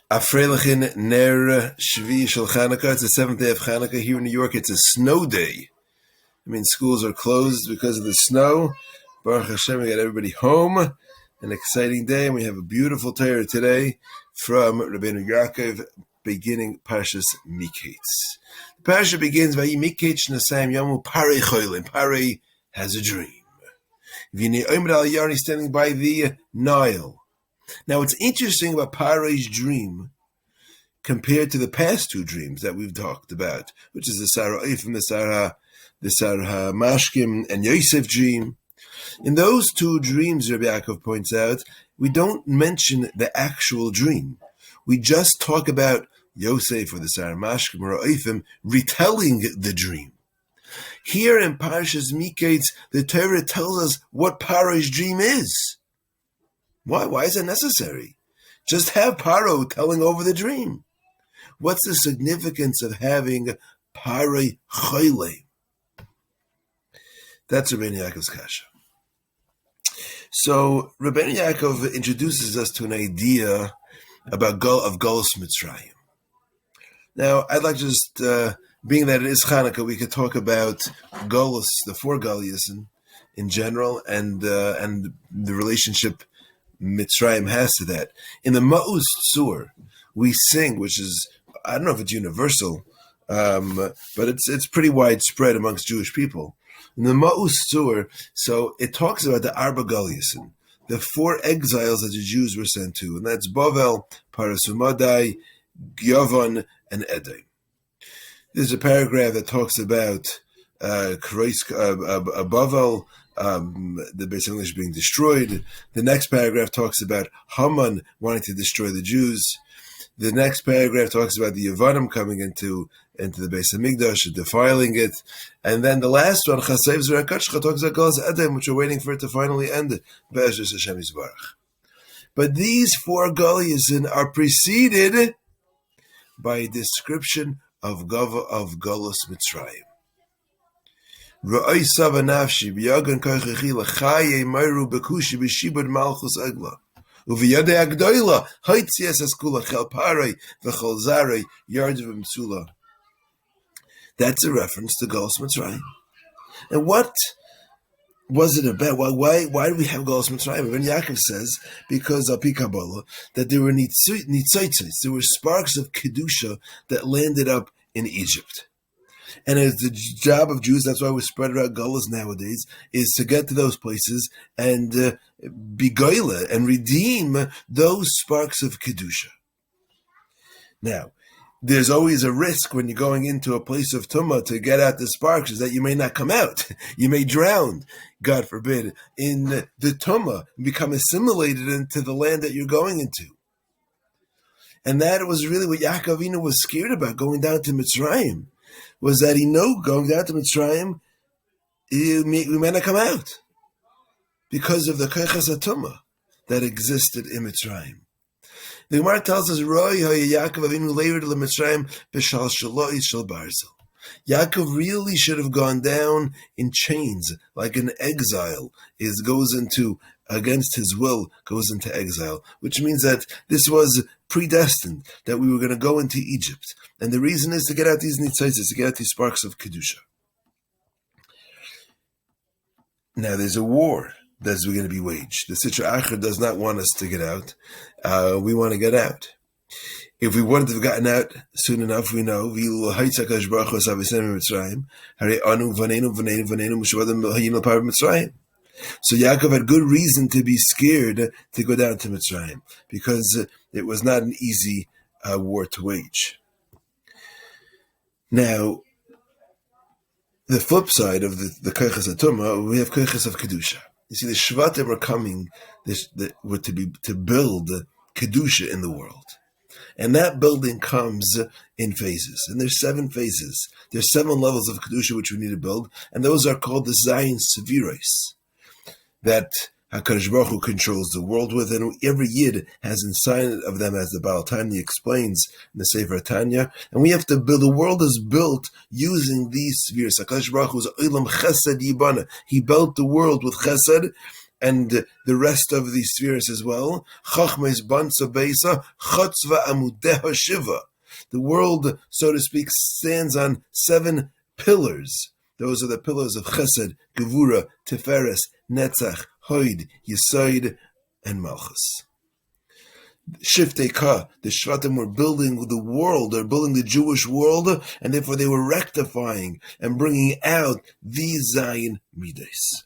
Afreilichen Ner Shvi Shel Chanukah. It's the seventh day of Chanukah. Here in New York, it's a snow day. I mean, schools are closed because of the snow. Baruch Hashem, we got everybody home. An exciting day, and we have a beautiful Torah today from Rabbeinu Yaakov, beginning Pashas Miketz. The Parsha begins by Miketz Nasayim Yamu Paroh Cholim. Paroh has a dream. V'nei Omer al Yarni, standing by the Nile. Now, what's interesting about Paroh's dream compared to the past two dreams that we've talked about, which is the Sarah Eifim, the Sarah Mashkim, and Yosef dream. In those two dreams, Rabbi Yaakov points out, we don't mention the actual dream. We just talk about Yosef or the Sarah Mashkim or Eifim retelling the dream. Here in Parshas Miketz, the Torah tells us what Paroh's dream is. Why is it necessary? Just have Paroh telling over the dream. What's the significance of having Paroh Cholim? That's Rabbeinu Yaakov's kasha. So Rabbeinu Yaakov introduces us to an idea about Golus Mitzrayim. Now, I'd like to just, being that it is Chanukah, we could talk about Golus, the four Galias in general, and the relationship Mitzrayim has to that. In the Ma'us Tzur, we sing, which is, I don't know if it's universal, but it's pretty widespread amongst Jewish people. In the Ma'us Tzur, so it talks about the Arba Galiasin, the four exiles that the Jews were sent to, and that's Bavel, Parasumadai, Gyavon, and Edom. There's a paragraph that talks about Bavel, the Beis English being destroyed. The next paragraph talks about Haman wanting to destroy the Jews. The next paragraph talks about the Yevanim coming into the Beis Hamikdash and defiling it. And then the last one, Chasev Zerakachcha, talks about Golus Edom, which we're waiting for it to finally end. Be'ezras Hashem Yisbarach. But these four Galiasin are preceded by a description of Golus Mitzrayim. Ra'ay Sava Nafshi b'yagan koichechi l'chaye meiru b'kushi b'shibud malchus egla. Uv'yadei agdoila haitzias eskula chel parei v'chol zarei yard v'msula. That's a reference to Golus Mitzrayim. And what was it about? Why do we have Golus Mitzrayim? When Yaakov says, because of Kabbalah, that there were nitzotzos, there were sparks of Kedusha that landed up in Egypt. And it's the job of Jews, that's why we spread around Golus nowadays, is to get to those places and be goyla and redeem those sparks of Kedusha. Now, there's always a risk when you're going into a place of Tumah to get out the sparks, is that you may not come out. You may drown, God forbid, in the Tumah and become assimilated into the land that you're going into. And that was really what Yaakov Avinu was scared about going down to Mitzrayim, was that he knew going down to Mitzrayim, we may not come out because of the Keichas HaTumah that existed in Mitzrayim. The Gemara tells us, Roy Yaakov Avinu leired leMitzrayim b'shal shalois shel barzel. Yaakov really should have gone down in chains, like an exile goes into, against his will, goes into exile, which means that this was predestined, that we were going to go into Egypt. And the reason is to get out these nitzotzos, to get out these sparks of Kedusha. Now there's a war that's going to be waged. The Sitra Achar does not want us to get out. We want to get out. If we wouldn't have gotten out soon enough, we know, so Yaakov had good reason to be scared to go down to Mitzrayim, because it was not an easy war to wage. Now, the flip side of the Keichas HaTumah, we have Keichas of Kedusha. You see, the Shvatim are coming to build Kedusha in the world. And that building comes in phases. And there's 7 phases. There's 7 levels of Kedusha which we need to build. And those are called the Zayin Seviros, that HaKadosh Baruch Hu controls the world with. And every Yid has inside of them, as the Baal Tanya explains in the Sefer Tanya. And we have to build, the world is built using these Seviros. HaKadosh Baruch Hu is Olam Chesed Yibana. He built the world with Chesed, and the rest of the spheres as well. Chachmes bansa beisa chatzva amudeha shiva. The world, so to speak, stands on 7 pillars. Those are the pillars of Chesed, Gevura, Tiferes, Netzach, Hoid, Yesod, and Malchus. Shiftei Ka, the Shvatim were building the world, they're building the Jewish world, and therefore they were rectifying and bringing out these Zayin Midas.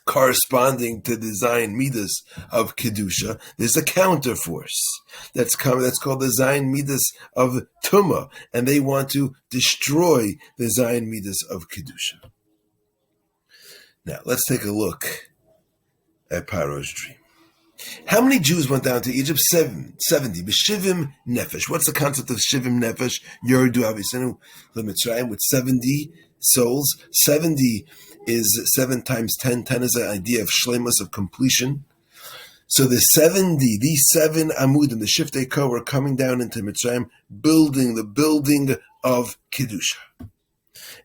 Corresponding to the Zayin Midas of Kedusha, there's a counter force that's called the Zayin Midas of Tumah, and they want to destroy the Zayin Midas of Kedusha. Now, let's take a look at Paroh's dream. How many Jews went down to Egypt? 70. B'shivim nefesh. What's the concept of shivim nefesh? Yordu avisenu l'mitzrayim, with 70 souls. 70 is 7 times 10. 10 is the idea of shlemus, of completion. So these 7 amudim, the shiftei ka, were coming down into Mitzrayim, building the building of Kedusha.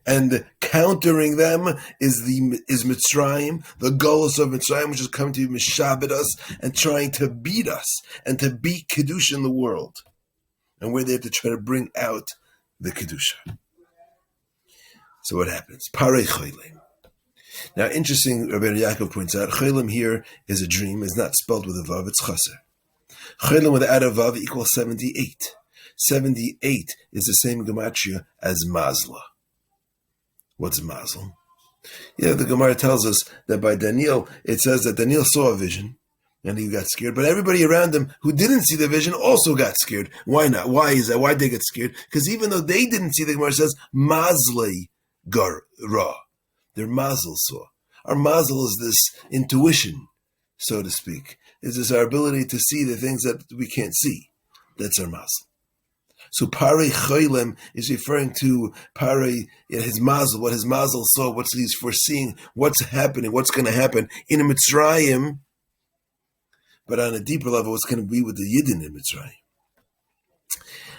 And countering them is Mitzrayim, the Golus of Mitzrayim, which is coming to mishabed us and trying to beat us and to beat Kedusha in the world. And we're there to try to bring out the Kedusha. So what happens? Parei cholim. Now, interesting, Rabbi Yaakov points out, cholim here is a dream, is not spelled with a vav, it's chaser. Cholim without a vav equals 78. 78 is the same gematria as mazla. What's mazel? Yeah, the Gemara tells us that by Daniel, it says that Daniel saw a vision and he got scared, but everybody around him who didn't see the vision also got scared. Why not? Why is that? Why did they get scared? Because even though they didn't see, the Gemara says, mazlei gar ra. Their mazel saw. Our mazel is this intuition, so to speak. Is this our ability to see the things that we can't see. That's our mazel. So Parei Choylem is referring to Parei, his mazel, what his mazel saw, what he's foreseeing, what's happening, what's going to happen in Mitzrayim, but on a deeper level, what's going to be with the Yidden in Mitzrayim.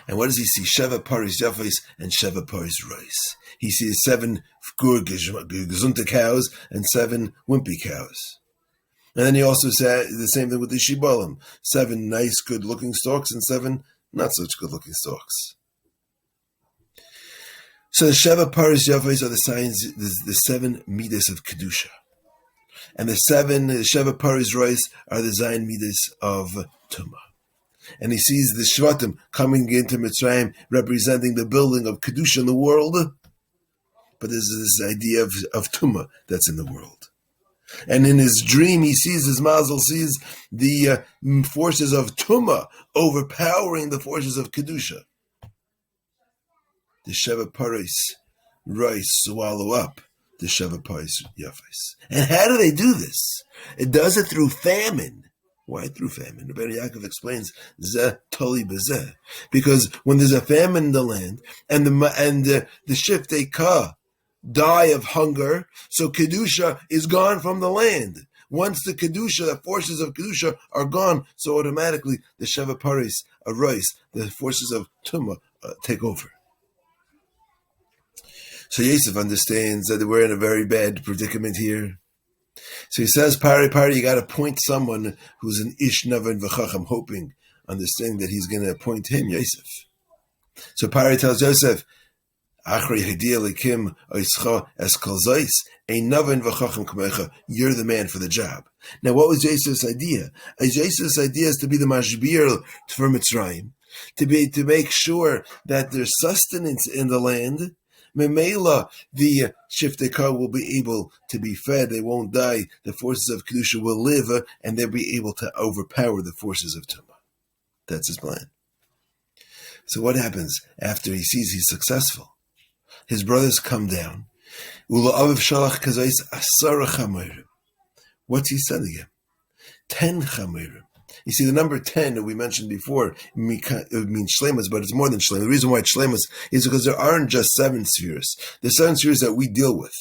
And what does he see? Sheva Paris Yafes and Sheva Paris Rice. He sees 7 gesunte cows and 7 wimpy cows. And then he also said the same thing with the Shibalim. 7 nice, good-looking stalks and 7 not such good-looking stalks. So the Sheva Paris Yafes are the signs, the 7 midas of Kedusha. And the 7 Sheva Paris Rice are the Zayin midas of Tumah. And he sees the Shvatim coming into Mitzrayim, representing the building of Kedusha in the world. But there's this idea of Tumah that's in the world. And in his dream, he sees, his mazel sees the forces of Tumah overpowering the forces of Kedusha. The Sheva Paris Rice swallow up the Sheva Paris Yafes. And how do they do this? It does it through famine. Why through famine? Rabbi Yaakov explains, Zeh toli bezeh. Because when there's a famine in the land, and the shiftei ka die of hunger, so Kedusha is gone from the land. Once the Kedusha, the forces of Kedusha are gone, so automatically the Sheva Paris arise, the forces of Tumah take over. So Yosef understands that we're in a very bad predicament here. So he says, Pari, you got to appoint someone who's an Ish Navan V'chacham, hoping, understanding that he's going to appoint him, Yosef. So Pari tells Yosef, Achri Hadiya Likim Oischa Eskal Zeis, Ein Navan V'chacham Kamecha, you're the man for the job. Now, what was Yosef's idea? Yosef's idea is to be the Mashbir for Mitzrayim, to make sure that there's sustenance in the land. Memela, the shiftei ka will be able to be fed. They won't die. The forces of Kedusha will live, and they'll be able to overpower the forces of Tumah. That's his plan. So what happens after he sees he's successful? His brothers come down. What's he sending him? 10 chamerim. You see, the number 10 that we mentioned before means shlemas, but it's more than shlemas. The reason why it's shlemas is because there aren't just 7 spheres. There's 7 spheres that we deal with.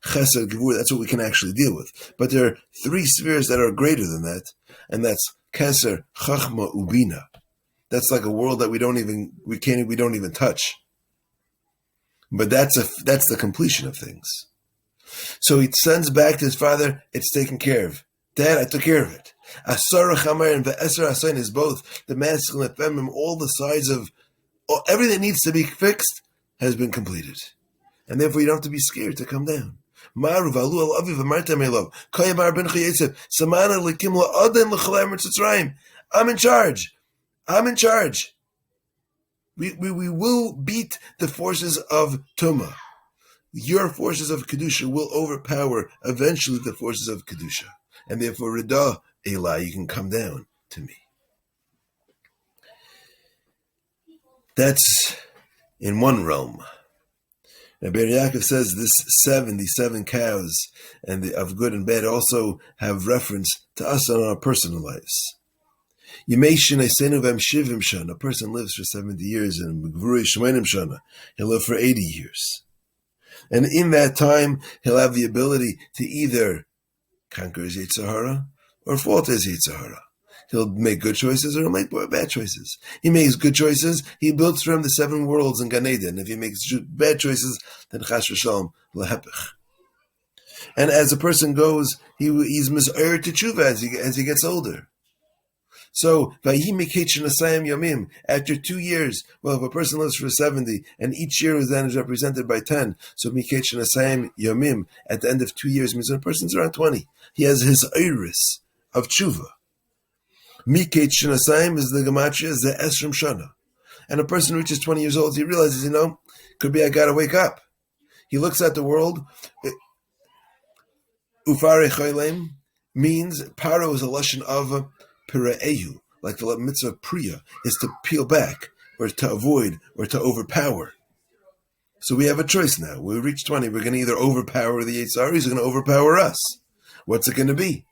Chesed, Gevur, that's what we can actually deal with. But there are 3 spheres that are greater than that, and that's Keser, Chachma, Ubina. That's like a world that we don't even touch. But that's the completion of things. So he sends back to his father, it's taken care of. Dad, I took care of it. Asara Chamar and Ve'esar Asain is both the masculine and feminine, all the sides of everything that needs to be fixed has been completed. And therefore you don't have to be scared to come down. I'm in charge. I'm in charge. We will beat the forces of Tumah. Your forces of Kedusha will overpower eventually the forces of Kedusha. And therefore, Rida Elah, you can come down to me. That's in one realm. Now, Ber Yaakov says these 7 cows and of good and bad also have reference to us in our personal lives. A person lives for 70 years and he'll live for 80 years. And in that time, he'll have the ability to either conquer his Yetzer Hara or fall to his Yetzer Hara. He'll make good choices or he'll make bad choices. He makes good choices, he builds for him the 7 worlds in Gan Eden. If he makes bad choices, then Chas v'Shalom l'hepech. And as a person goes, he's mis'ayr to tshuva as he gets older. So, after 2 years, well, if a person lives for 70, and each year then is represented by 10, so Miketz Shenasayim Yomim, at the end of 2 years, means when a person's around 20. He has his iris of tshuva. Miketz Shenasayim is the gematria, is the Esrim Shana. And a person reaches 20 years old, he realizes, could be I gotta wake up. He looks at the world. Ufare Choylem means, Paroh is a lashon of Pira'ehu, like the mitzvah priya, is to peel back, or to avoid, or to overpower. So we have a choice now. When we reach 20, we're going to either overpower the Yetzer Hara, or he's going to overpower us. What's it going to be?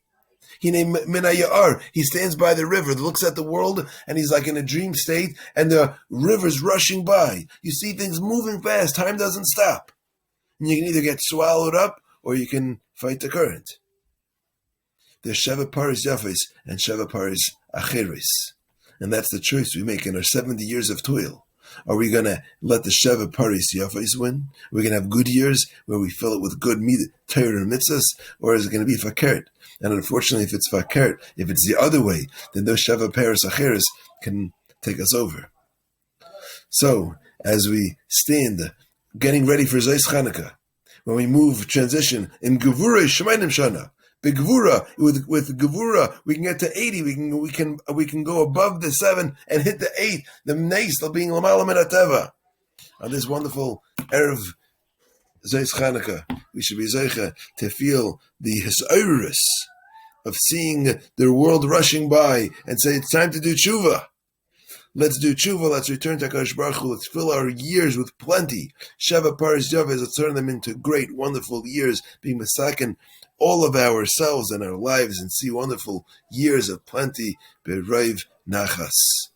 He stands by the river, looks at the world, and he's like in a dream state, and the river's rushing by. You see things moving fast, time doesn't stop. And you can either get swallowed up, or you can fight the current. There's Sheva Paris Yafis and Sheva Paris Acheris. And that's the choice we make in our 70 years of toil. Are we going to let the Sheva Paris Yafis win? Are we going to have good years where we fill it with good Torah and mitzvahs? Or is it going to be fakert? And unfortunately, if it's fakert, if it's the other way, then those Sheva Paris Acheris can take us over. So, as we stand, getting ready for Zeis Chanukah, when we transition in Gevurah Shemaynim Shana, Begvura, with Gevura, we can get to 80. We can go above the 7 and hit the 8. The neist of being Lamala Min HaTeva. On this wonderful Erev Zeis Chanukah, we should be Zeicha to feel the Hisayrus of seeing the world rushing by and say it's time to do tshuva. Let's do tshuva. Let's return to HaKadosh Baruch Hu. Let's fill our years with plenty. Sheva Paris Yavis. Let's turn them into great, wonderful years, being Masakin all of ourselves and our lives, and see wonderful years of plenty. Be'raiv nachas.